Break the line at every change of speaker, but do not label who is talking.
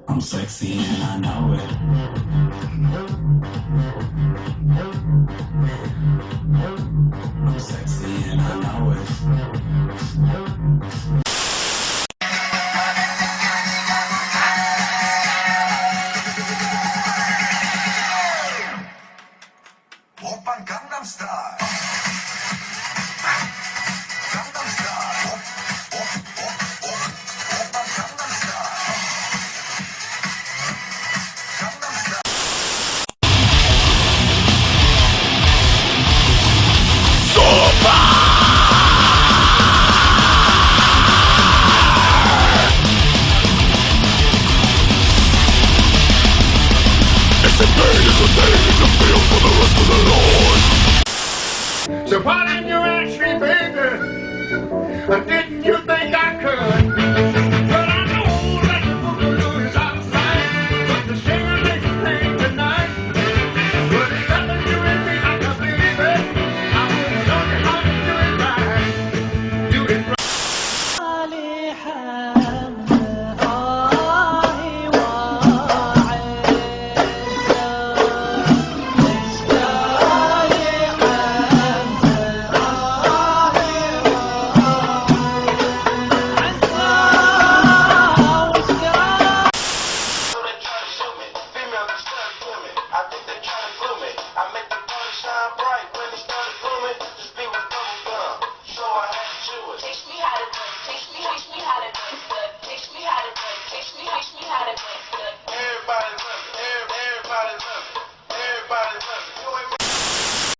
I'm sexy and I know it. I'm sexy and I know it.
Oppan Gangnam Style. Gangnam Style. Oppan Gangnam Style. Gangnam Style.
So why didn't you ask me, baby? Or didn't you think I could? But I know that the boogaloo is outside, but the singer makes you play tonight. But there's nothing you in me, I can believe it. I will show you how to do it right. Do it right.
I think they trying to fool me. I make the sun shine bright when it's